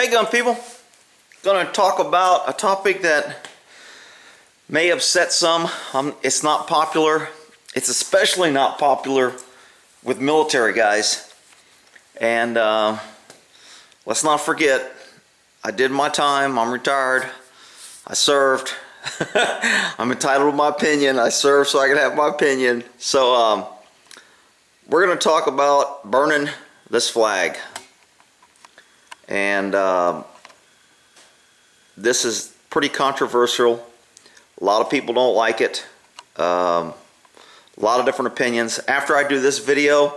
Hey gun people, going to talk about a topic that may upset some. It's not popular. It's especially not popular with military guys. And let's not forget, I did my time. I'm retired. I served. I'm entitled to my opinion. I served so I could have my opinion. So we're going to talk about burning this flag. And this is pretty controversial. A lot of people don't like it. A lot of different opinions. After I do this video,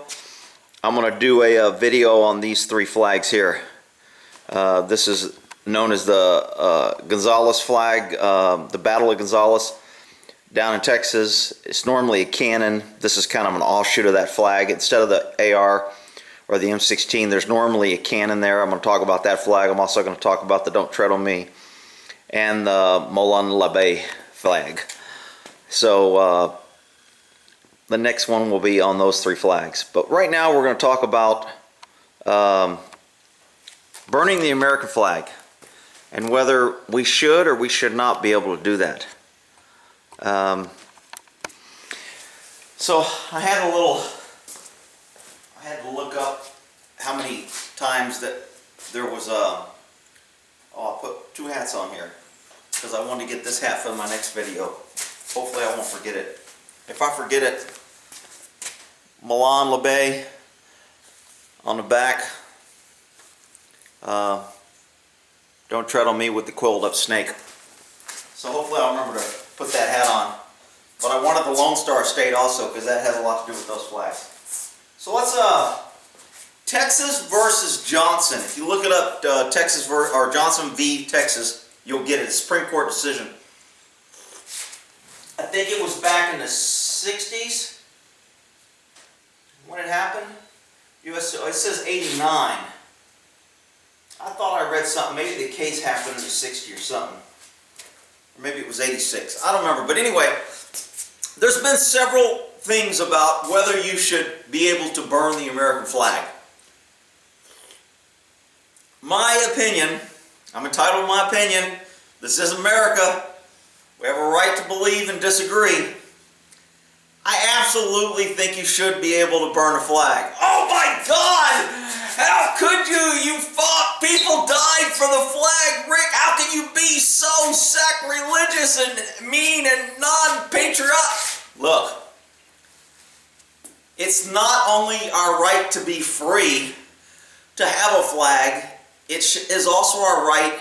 I'm going to do a video on these three flags here. This is known as the Gonzales flag, the Battle of Gonzales down in Texas. It's normally a cannon. This is kind of an offshoot of that flag. Instead of the AR or the M16, there's normally a cannon there. I'm going to talk about that flag. I'm also going to talk about the Don't Tread on Me and the Molon Labe flag. So the next one will be on those three flags. But right now we're going to talk about burning the American flag and whether we should or we should not be able to do that. So I had to look up how many times that there was oh, I'll put two hats on here because I wanted to get this hat for my next video. Hopefully I won't forget it. If I forget it, Molon Labe on the back. Don't tread on me with the coiled up snake. So hopefully I'll remember to put that hat on. But I wanted the Lone Star State also because that has a lot to do with those flags. So let's Texas versus Johnson. If you look it up, Texas or Johnson v. Texas, you'll get it. A Supreme Court decision. I think it was back in the 60s when it happened. It says 89. I thought I read something. Maybe the case happened in the 60s or something. Or maybe it was 86. I don't remember. But anyway, there's been several things about whether you should be able to burn the American flag. My opinion, I'm entitled to my opinion. This is America. We have a right to believe and disagree. I absolutely think you should be able to burn a flag. Oh my God! How could you? You fought, people died for the flag, Rick. How can you be so sacrilegious and mean and non-patriotic? Look, it's not only our right to be free to have a flag, it is also our right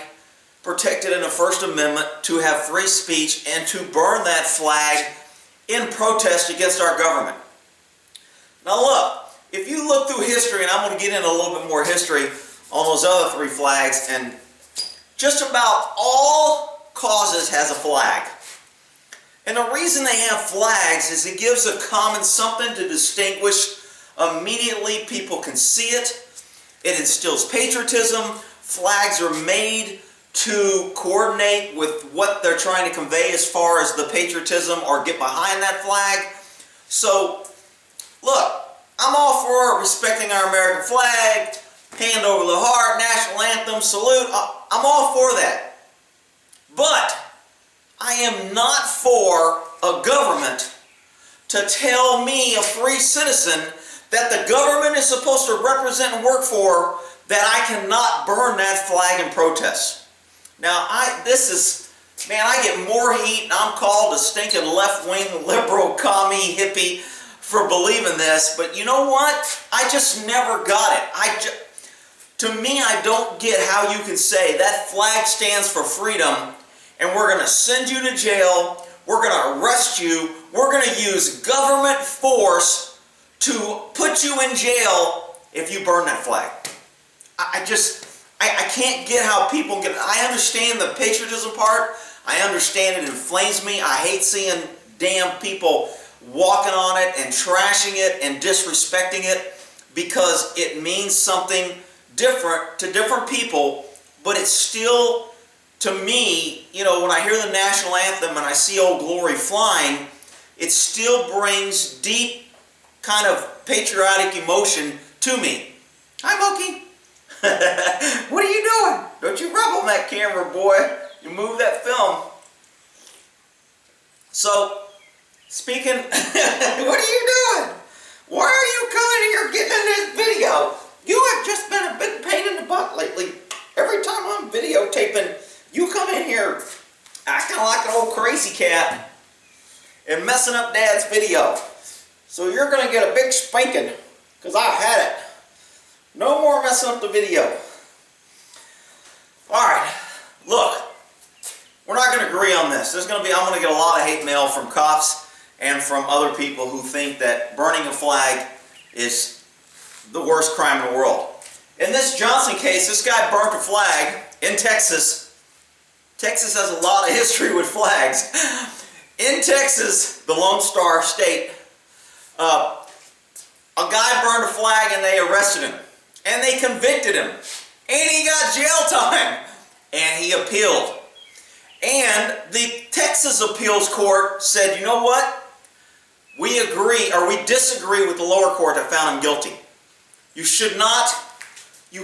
protected in the First Amendment to have free speech and to burn that flag in protest against our government. Now look, if you look through history, and I'm going to get into a little bit more history on those other three flags, and just about all causes has a flag. And the reason they have flags is it gives a common something to distinguish. Immediately people can see it. It instills patriotism. Flags are made to coordinate with what they're trying to convey as far as the patriotism or get behind that flag. So, look, I'm all for respecting our American flag, hand over the heart, national anthem, salute. I'm all for that. But I am not for a government to tell me, a free citizen, that the government is supposed to represent and work for, that I cannot burn that flag in protest. Now, I get more heat, and I'm called a stinking left-wing, liberal, commie, hippie for believing this, but you know what? I just never got it. To me, I don't get how you can say that flag stands for freedom, and we're going to send you to jail, we're going to arrest you, we're going to use government force to put you in jail if you burn that flag. I can't get how people get it. I understand the patriotism part. I understand it inflames me. I hate seeing damn people walking on it and trashing it and disrespecting it because it means something different to different people, but it's still, to me, you know, when I hear the national anthem and I see Old Glory flying, it still brings deep kind of patriotic emotion to me. Hi, Moki. What are you doing? Don't you rub on that camera, boy. You move that film. So, speaking, what are you doing? Why are you coming here getting in this video? You have just been a big pain in the butt lately. Every time I'm videotaping, you come in here acting like an old crazy cat and messing up Dad's video. So you're going to get a big spanking, because I've had it. No more messing up the video. Alright, look, we're not going to agree on this. I'm going to get a lot of hate mail from cops and from other people who think that burning a flag is the worst crime in the world. In this Johnson case, this guy burnt a flag in Texas. Texas has a lot of history with flags. In Texas, the Lone Star State, a guy burned a flag and they arrested him. And they convicted him. And he got jail time. And he appealed. And the Texas appeals court said, you know what? We agree, or we disagree with the lower court that found him guilty. You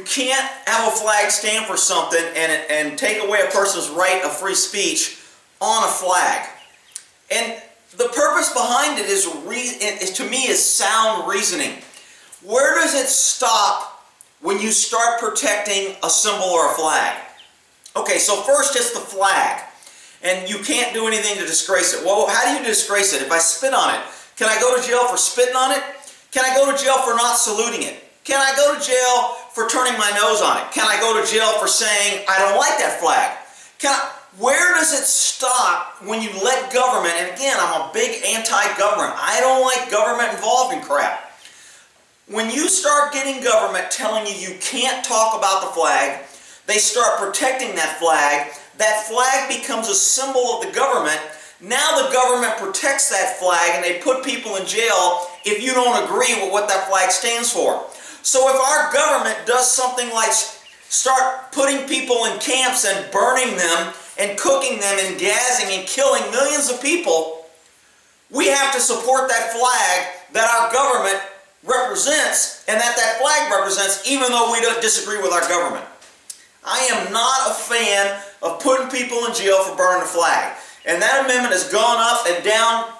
can't have a flag stand for something and take away a person's right of free speech on a flag. And the purpose behind it is to me is sound reasoning. Where does it stop when you start protecting a symbol or a flag? Okay, so first it's the flag. And you can't do anything to disgrace it. Well, how do you disgrace it? If I spit on it, can I go to jail for spitting on it? Can I go to jail for not saluting it? Can I go to jail for turning my nose on it? Can I go to jail for saying, I don't like that flag? Where does it stop when you let government, and again, I'm a big anti-government. I don't like government involved in crap. When you start getting government telling you you can't talk about the flag, they start protecting that flag becomes a symbol of the government. Now the government protects that flag and they put people in jail if you don't agree with what that flag stands for. So if our government does something like start putting people in camps and burning them and cooking them and gassing and killing millions of people, we have to support that flag that our government represents and that flag represents, even though we don't disagree with our government. I am not a fan of putting people in jail for burning the flag. And that amendment has gone up and down,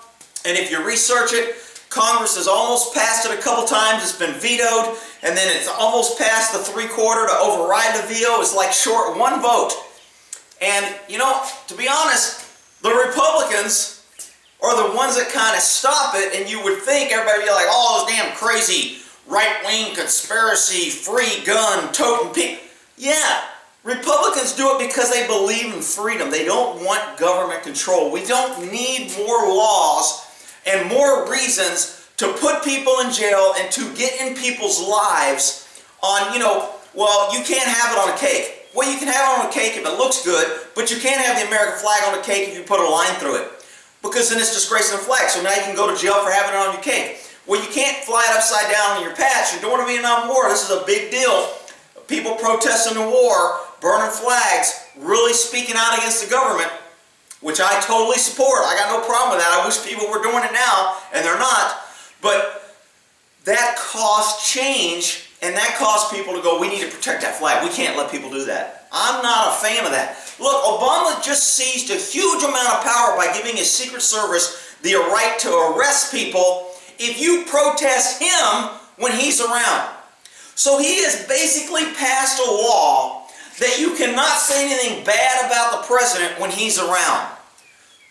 and if you research it, Congress has almost passed it a couple times. It's been vetoed, and then it's almost passed the 3/4 to override the veto. It's like short one vote. And, you know, to be honest, the Republicans are the ones that kind of stop it, and you would think everybody would be like, oh, those damn crazy right-wing conspiracy, free gun, toting people. Yeah, Republicans do it because they believe in freedom. They don't want government control. We don't need more laws and more reasons to put people in jail and to get in people's lives on, well, you can't have it on a cake. Well, you can have it on a cake if it looks good, but you can't have the American flag on a cake if you put a line through it, because then it's disgracing the flag. So now you can go to jail for having it on your cake. Well, you can't fly it upside down on your patch. You're doing a Vietnam War. This is a big deal. People protesting the war, burning flags, really speaking out against the government, which I totally support. I got no problem with that. I wish people were doing it now, and they're not. But that caused change, and that caused people to go, we need to protect that flag. We can't let people do that. I'm not a fan of that. Look, Obama just seized a huge amount of power by giving his Secret Service the right to arrest people if you protest him when he's around. So he has basically passed a law that you cannot say anything bad about the president when he's around.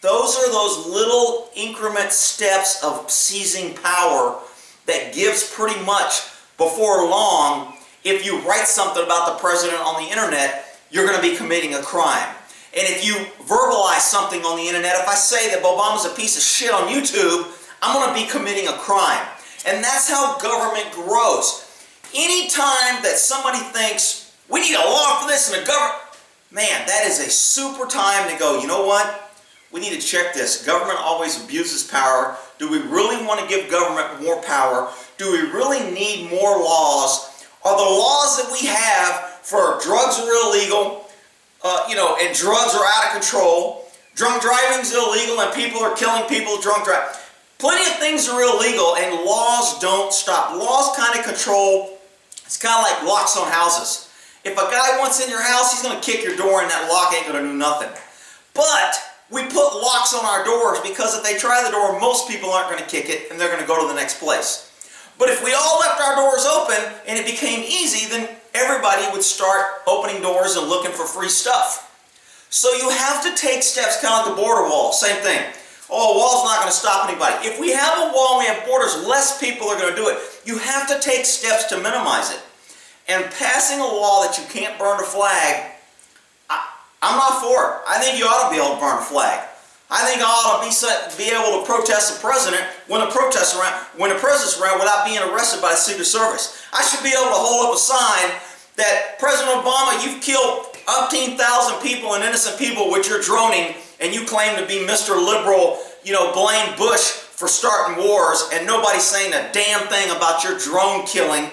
Those are those little increment steps of seizing power that gives pretty much before long, if you write something about the president on the internet, you're going to be committing a crime. And if you verbalize something on the internet, if I say that Obama's a piece of shit on YouTube, I'm going to be committing a crime. And that's how government grows. Anytime that somebody thinks, we need a law for this and a government, man, that is a super time to go, you know what? We need to check this. Government always abuses power. Do we really want to give government more power? Do we really need more laws? Are the laws that we have for drugs are illegal, and drugs are out of control, drunk driving is illegal and people are killing people drunk driving. Plenty of things are illegal and laws don't stop. Laws kind of control, it's kind of like locks on houses. If a guy wants in your house, he's going to kick your door and that lock ain't going to do nothing. But we put locks on our doors because if they try the door, most people aren't going to kick it and they're going to go to the next place. But if we all left our doors open and it became easy, then everybody would start opening doors and looking for free stuff. So you have to take steps, kind of like the border wall, same thing. Oh, a wall's not going to stop anybody. If we have a wall and we have borders, less people are going to do it. You have to take steps to minimize it. And passing a law that you can't burn a flag, I'm not for it. I think you ought to be able to burn a flag. I think I ought to be able to protest the president when the president's around without being arrested by the Secret Service. I should be able to hold up a sign that President Obama, you've killed umpteen thousand people and innocent people with your droning, and you claim to be Mr. Liberal, blame Bush for starting wars, and nobody's saying a damn thing about your drone killing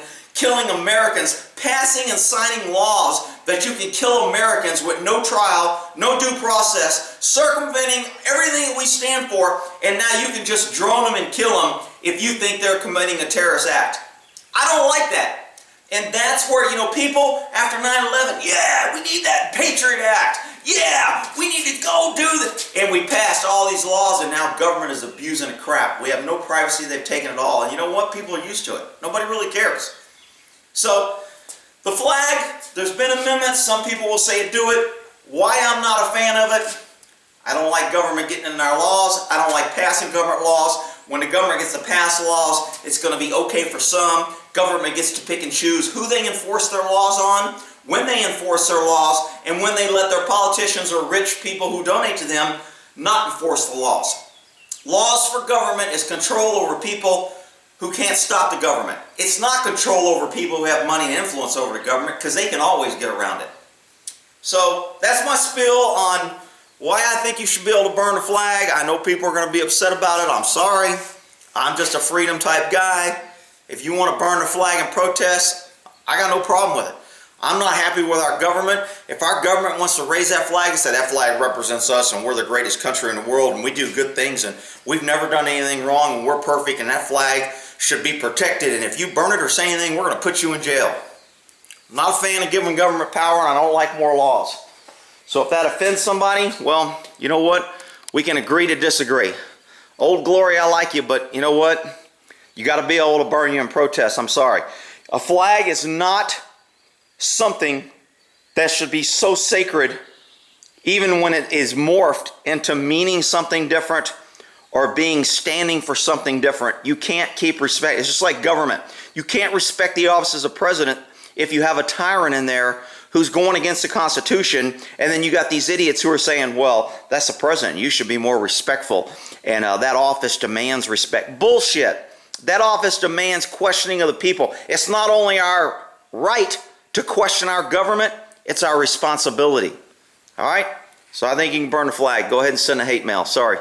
Americans, passing and signing laws that you can kill Americans with no trial, no due process, circumventing everything that we stand for, and now you can just drone them and kill them if you think they're committing a terrorist act. I don't like that. And that's where, people after 9/11, yeah, we need that Patriot Act. Yeah, we need to go do this. And we passed all these laws, and now government is abusing the crap. We have no privacy. They've taken it all. And you know what? People are used to it. Nobody really cares. So, the flag, there's been amendments. Some people will say do it. Why I'm not a fan of it? I don't like government getting in our laws. I don't like passing government laws. When the government gets to pass laws, it's going to be okay for some. Government gets to pick and choose who they enforce their laws on, when they enforce their laws, and when they let their politicians or rich people who donate to them not enforce the laws. Laws for government is control over people who can't stop the government. It's not control over people who have money and influence over the government, because they can always get around it. So that's my spiel on why I think you should be able to burn a flag. I know people are going to be upset about it. I'm sorry. I'm just a freedom type guy. If you want to burn a flag and protest, I got no problem with it. I'm not happy with our government. If our government wants to raise that flag and say that flag represents us and we're the greatest country in the world and we do good things and we've never done anything wrong and we're perfect and that flag should be protected, and if you burn it or say anything, we're going to put you in jail. I'm not a fan of giving government power, and I don't like more laws. So if that offends somebody, well, you know what? We can agree to disagree. Old Glory, I like you, but you know what? You got to be able to burn you in protest. I'm sorry. A flag is not something that should be so sacred, even when it is morphed into meaning something different or standing for something different. You can't keep respect. It's just like government. You can't respect the office as a president if you have a tyrant in there who's going against the Constitution, and then you got these idiots who are saying, well, that's the president. You should be more respectful, and that office demands respect. Bullshit. That office demands questioning of the people. It's not only our right to question our government, it's our responsibility. All right? So I think you can burn the flag. Go ahead and send a hate mail. Sorry.